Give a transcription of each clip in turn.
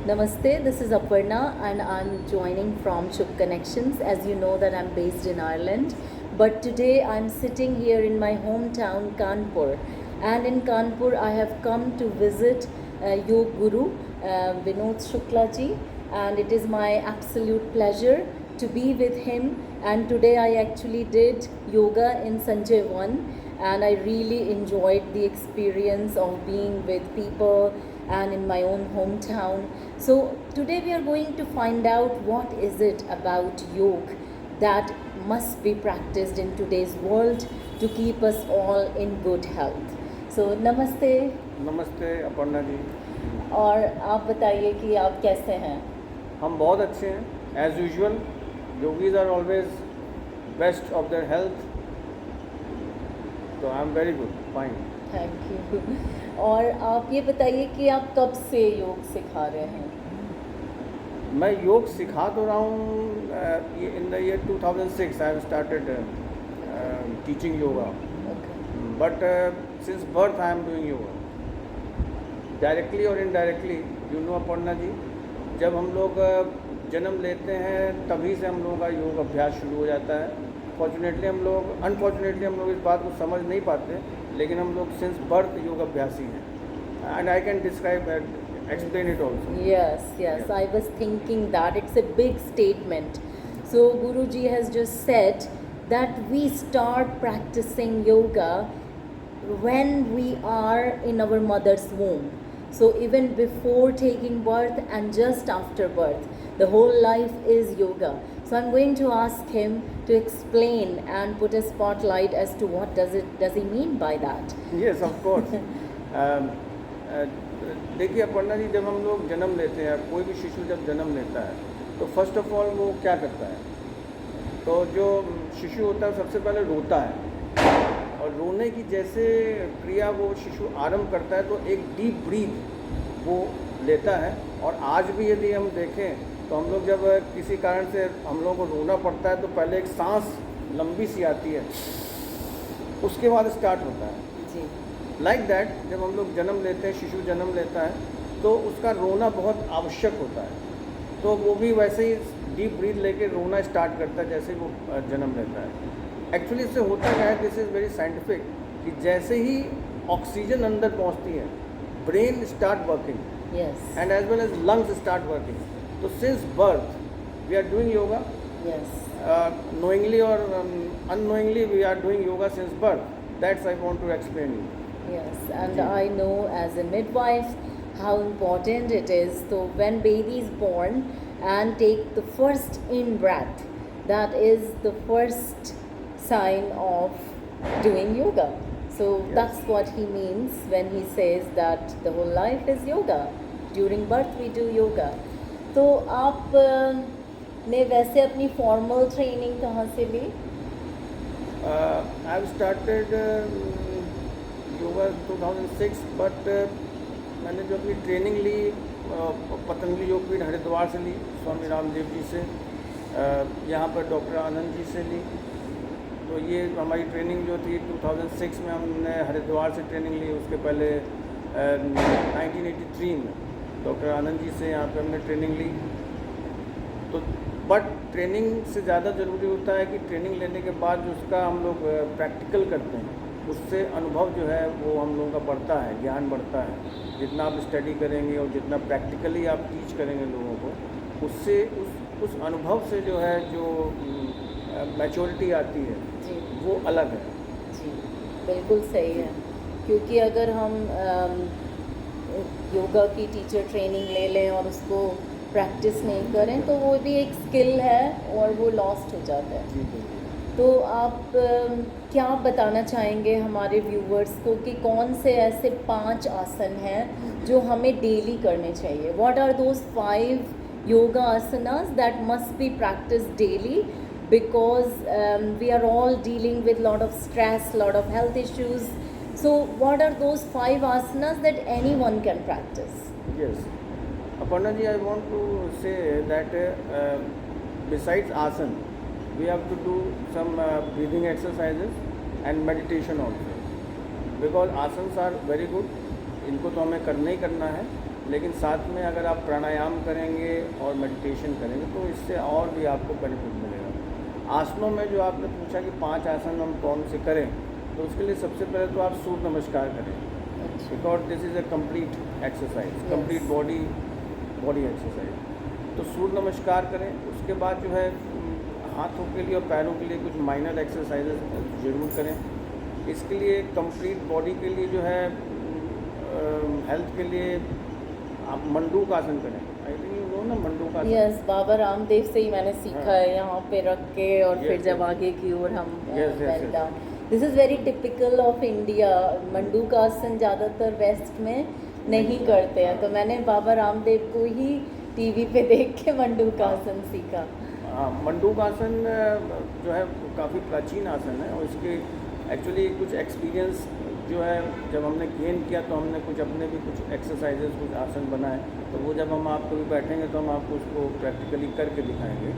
Namaste, this is Aparna and I'm joining from Shubh Connections. As you know that I'm based in Ireland, but today I'm sitting here in my hometown Kanpur, and in Kanpur I have come to visit Yog Guru Vinod Shukla ji, and it is my absolute pleasure to be with him. And today I actually did yoga in Sanjay One, and I really enjoyed the experience of being with people and in my own hometown. So today we are going to find out what is it about yoga that must be practiced in today's world to keep us all in good health. So namaste. नमस्ते अपर्णा जी। और आप बताइए कि आप कैसे हैं? हम बहुत अच्छे हैं as usual. Yogis are always best of their health, तो I am very good fine. Thank you. और आप ये बताइए कि आप कब से योग सिखा रहे हैं? मैं योग सिखा तो रहा हूँ in the year 2006 I have started teaching yoga, but since birth I am doing yoga directly और indirectly. You know Aparna ji, जब हम लोग जन्म लेते हैं तभी से हम लोगों का योग अभ्यास शुरू हो जाता है। अनफॉर्चुनेटली हम लोग इस बात को समझ नहीं पाते, लेकिन हम लोग सिंस बर्थ योग अभ्यासी हैं। And I can describe explain it also. Yes, I was thinking that it's a big statement. So Guruji has just said that we start practicing yoga when we are in our mother's womb. So even before taking birth and just after birth, the whole life is yoga. So I'm going to ask him to explain and put a spotlight as to what does he mean by that. Yes, of course. देखिए अपर्णा जी, जब हम लोग जन्म लेते हैं, कोई भी शिशु जब जन्म लेता है तो फर्स्ट ऑफ ऑल वो क्या करता है? तो जो शिशु होता है सबसे पहले रोता है, और रोने की जैसे क्रिया वो शिशु आरंभ करता है तो एक डीप ब्रीथ वो लेता है। और आज भी यदि हम देखें तो हम लोग जब किसी कारण से हम लोगों को रोना पड़ता है तो पहले एक सांस लंबी सी आती है, उसके बाद स्टार्ट होता है जी। Like that. जब हम लोग जन्म लेते हैं, शिशु जन्म लेता है, तो उसका रोना बहुत आवश्यक होता है। तो वो भी वैसे ही डीप ब्रीथ लेके रोना स्टार्ट करता है जैसे वो जन्म लेता है। एक्चुअली इससे होता क्या है, दिस इज़ वेरी साइंटिफिक, कि जैसे ही ऑक्सीजन अंदर पहुंचती है, brain start working and as well as lungs start working. तो since birth we are doing yoga, knowingly or unknowingly we are doing yoga since birth. That's I want to explain you. Yes, and I know as a midwife how important it is. So when baby is born and take the first in breath, that is the first sign of doing yoga. So Yes. that's what he means when he says that the whole life is yoga. During birth we do yoga. तो आप ने वैसे अपनी formal training कहाँ से ली? I have started yoga 2006, but मैंने जो अपनी ट्रेनिंग ली पतंजलि योगपीठ हरिद्वार से ली, स्वामी रामदेव जी से, यहाँ पर डॉक्टर आनंद जी से ली। तो ये हमारी ट्रेनिंग जो थी 2006 में हमने हरिद्वार से ट्रेनिंग ली। उसके पहले 1983 में डॉक्टर आनंद जी से यहाँ पे हमने ट्रेनिंग ली। तो बट ट्रेनिंग से ज़्यादा ज़रूरी होता है कि ट्रेनिंग लेने के बाद जो उसका हम लोग प्रैक्टिकल करते हैं, उससे अनुभव जो है वो हम लोगों का बढ़ता है, ज्ञान बढ़ता है। जितना आप स्टडी करेंगे और जितना प्रैक्टिकली आप टीच करेंगे लोगों को, उससे उस अनुभव से जो है जो मैच्योरिटी आती है जी। वो अलग है। जी, बिल्कुल सही है। क्योंकि अगर हम योगा की टीचर ट्रेनिंग ले लें और उसको प्रैक्टिस नहीं करें तो वो भी एक स्किल है और वो लॉस्ट हो जाता है। जी बिल्कुल। तो आप क्या बताना चाहेंगे हमारे व्यूवर्स को कि कौन से ऐसे 5 आसन हैं जो हमें डेली करने चाहिए? What are those 5 yoga asanas that must be practice daily, because we are all dealing with lot of stress, lot of health issues. So what are those 5 asanas that anyone can practice? Yes. Aparna ji, I want to say that besides asan, we have to do some breathing exercises and meditation also. Because asanas are very good, इनको तो हमें करना ही करना है, लेकिन साथ में अगर आप प्राणायाम करेंगे और मेडिटेशन करेंगे तो इससे और भी आपको बेनिफिट मिलेगा। आसनों में जो आपने पूछा कि 5 आसन हम कौन से करें, तो उसके लिए सबसे पहले तो आप सूर्य नमस्कार करें, because this is a complete exercise, complete body exercise. तो सूर्य नमस्कार करें। उसके बाद जो है हाथों के लिए और पैरों के लिए कुछ माइनर एक्सरसाइजेस ज़रूर करें। इसके लिए कंप्लीट बॉडी के लिए जो है हेल्थ के लिए आप मंडूक आसन करें। आई थिंक यू नो ना मंडूक आसन। यस, बाबा रामदेव से ही मैंने सीखा हाँ। है, यहाँ पे रख के और Yes, फिर जब yes. आगे की ओर हम Yes, yes, yes. Down. This is very typical of India. मंडूक आसन ज़्यादातर वेस्ट में नहीं करते हैं, तो मैंने बाबा रामदेव को ही टीवी पे देख के मंडूक आसन सीखा। हाँ, मंडूक आसन जो है काफ़ी प्राचीन आसन है और इसके एक्चुअली कुछ एक्सपीरियंस जो है जब हमने गेन किया तो हमने कुछ अपने भी कुछ एक्सरसाइजेस कुछ आसन बनाए, तो वो जब हम आपको भी बैठेंगे तो हम आपको उसको प्रैक्टिकली करके दिखाएंगे।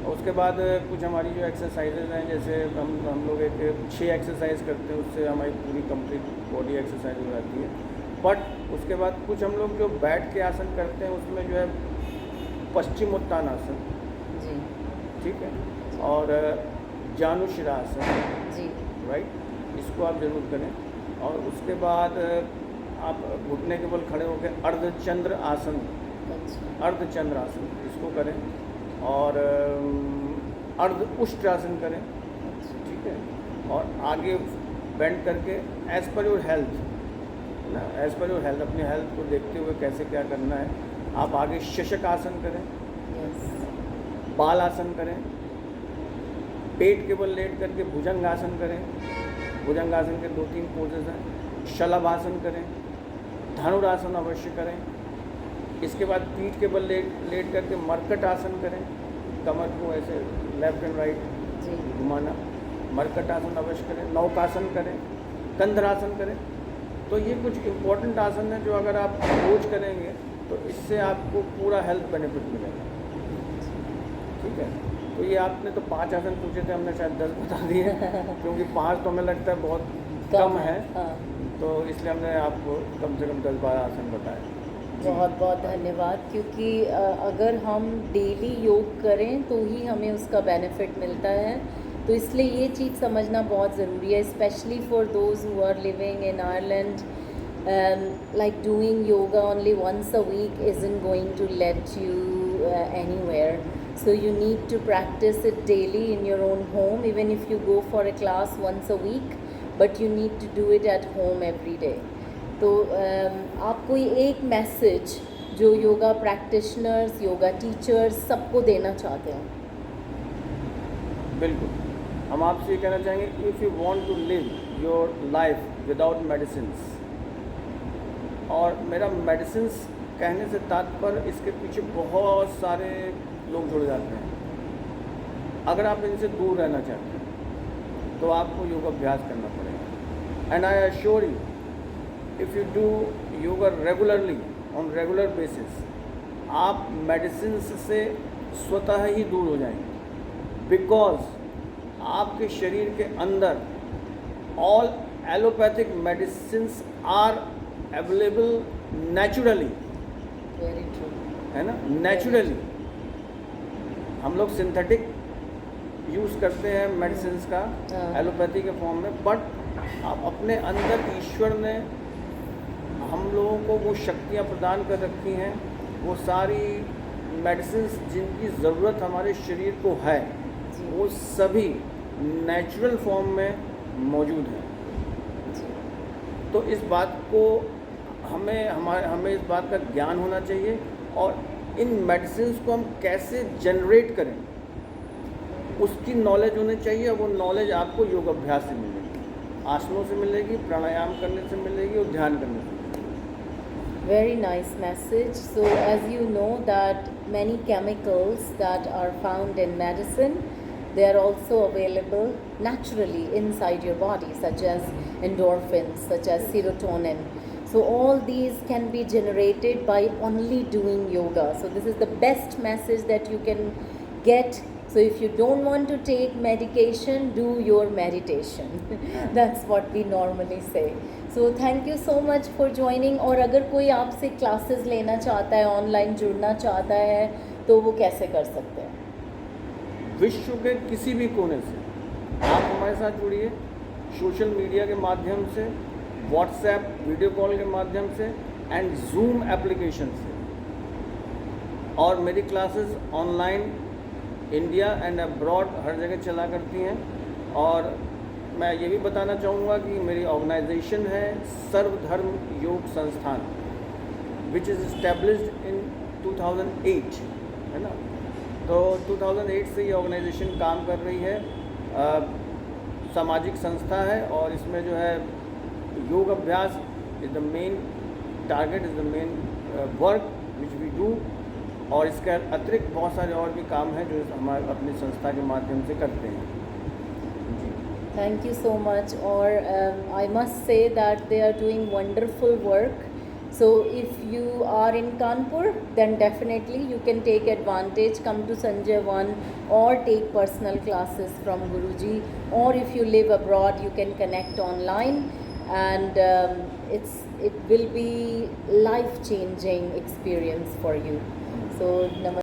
और उसके बाद कुछ हमारी जो एक्सरसाइजेज हैं, जैसे हम लोग एक 6 एक्सरसाइज करते हैं, उससे हमारी पूरी कंप्लीट बॉडी एक्सरसाइज हो जाती है। बट उसके बाद कुछ हम लोग जो बैठ के आसन करते हैं उसमें जो है पश्चिमोत्तानासन, जी ठीक है, और जानुशिरासन, जी राइट, इसको आप जरूर करें। और उसके बाद आप घुटने के बल खड़े होकर अर्धचंद्र आसन, अच्छा अर्धचंद्र आसन इसको करें, और अर्ध उष्ट्रासन करें, ठीक है। और आगे बेंड करके एज पर योर हेल्थ ना, एज पर योर हेल्थ, अपनी हेल्थ को देखते हुए कैसे क्या करना है। आप आगे शशक आसन करें, यस बाल आसन करें, पेट के बल लेट करके भुजंग आसन करें। भुजंग आसन के 2-3 पोजेज हैं। शलभ आसन करें, धनुरासन अवश्य करें। इसके बाद पीठ के बल लेट करके मरकट आसन करें, कमर को ऐसे लेफ्ट एंड राइट जी घुमाना, मरकट आसन अवश्य करें। नौकासन करें, कंधरासन करें। तो ये कुछ इम्पोर्टेंट आसन है जो अगर आप रोज करेंगे तो इससे आपको पूरा हेल्थ बेनिफिट मिलेगा, ठीक है। तो ये आपने तो 5 आसन पूछे थे, हमने शायद 10 बता दिए क्योंकि 5 तो हमें लगता है बहुत कम है, हाँ। तो इसलिए हमने आपको कम से कम 10-12 आसन बताए। बहुत बहुत धन्यवाद, क्योंकि अगर हम डेली योग करें तो ही हमें उसका बेनिफिट मिलता है, तो इसलिए ये चीज़ समझना बहुत ज़रूरी है, specially for those who are living in Ireland. Like doing yoga only once a week isn't going to let you anywhere. So you need to practice it daily in your own home, even if you go for a class once a week, but you need to do it at home every day. तो आप कोई एक message जो yoga practitioners, yoga teachers सबको देना चाहते हैं? बिल्कुल, हम आपसे ये कहना चाहेंगे, if you want to live your life without medicines, और मेरा मेडिसिन्स कहने से तात्पर्य इसके पीछे बहुत सारे लोग जुड़ जाते हैं। अगर आप इनसे दूर रहना चाहते हैं तो आपको योगाभ्यास करना पड़ेगा। And I assure you, if you do yoga regularly on regular basis, आप मेडिसिन्स से स्वतः ही दूर हो जाएंगे, बिकॉज आपके शरीर के अंदर all allopathic medicines are available naturally, very true, है ना, नेचुरली। हम लोग सिंथेटिक यूज़ करते हैं मेडिसिन्स का हाँ। एलोपैथी के फॉर्म में, बट आप अपने अंदर ईश्वर ने हम लोगों को वो शक्तियाँ प्रदान कर रखी हैं, वो सारी मेडिसिन्स जिनकी ज़रूरत हमारे शरीर को है जी। वो सभी नेचुरल फॉर्म में मौजूद हैं। तो इस बात को हमें इस बात का ज्ञान होना चाहिए, और इन मेडिसिन्स को हम कैसे जनरेट करें उसकी नॉलेज होनी चाहिए। और वो नॉलेज आपको योग अभ्यास से मिलेगी, आसनों से मिलेगी, प्राणायाम करने से मिलेगी और ध्यान करने से मिलेगी। Very nice message. So as you know that many chemicals that are found in medicine, they are also available naturally inside your body, such as endorphins, such as serotonin. So all these can be generated by only doing yoga. So this is the best message that you can get. So if you don't want to take medication, do your meditation. That's what we normally say. So thank you so much for joining. और अगर कोई आपसे classes लेना चाहता है, online जुड़ना चाहता है, तो वो कैसे कर सकते हैं? विश्व के किसी भी कोने से आप हमारे साथ जुड़िए, सोशल मीडिया के माध्यम से, व्हाट्सएप वीडियो कॉल के माध्यम से एंड जूम एप्लीकेशन से। और मेरी classes online India and abroad हर जगह चला करती हैं। और मैं ये भी बताना चाहूँगा कि मेरी ऑर्गेनाइजेशन है सर्वधर्म योग संस्थान, विच इज़ इस्टेब्लिश्ड इन 2008, है ना। तो 2008 से ये ऑर्गेनाइजेशन काम कर रही है, सामाजिक संस्था है। और इसमें जो है योग अभ्यास is the main target, is the main work which we do. और इसके अतिरिक्त बहुत सारे और भी काम हैं जो हमारे अपनी संस्था के माध्यम से करते हैं। Thank you so much. Or I must say that they are doing wonderful work. So if you are in Kanpur, then definitely you can take advantage, come to Sanjay One, or take personal classes from Guruji. Or if you live abroad, you can connect online, and it will be life-changing experience for you. So namaste.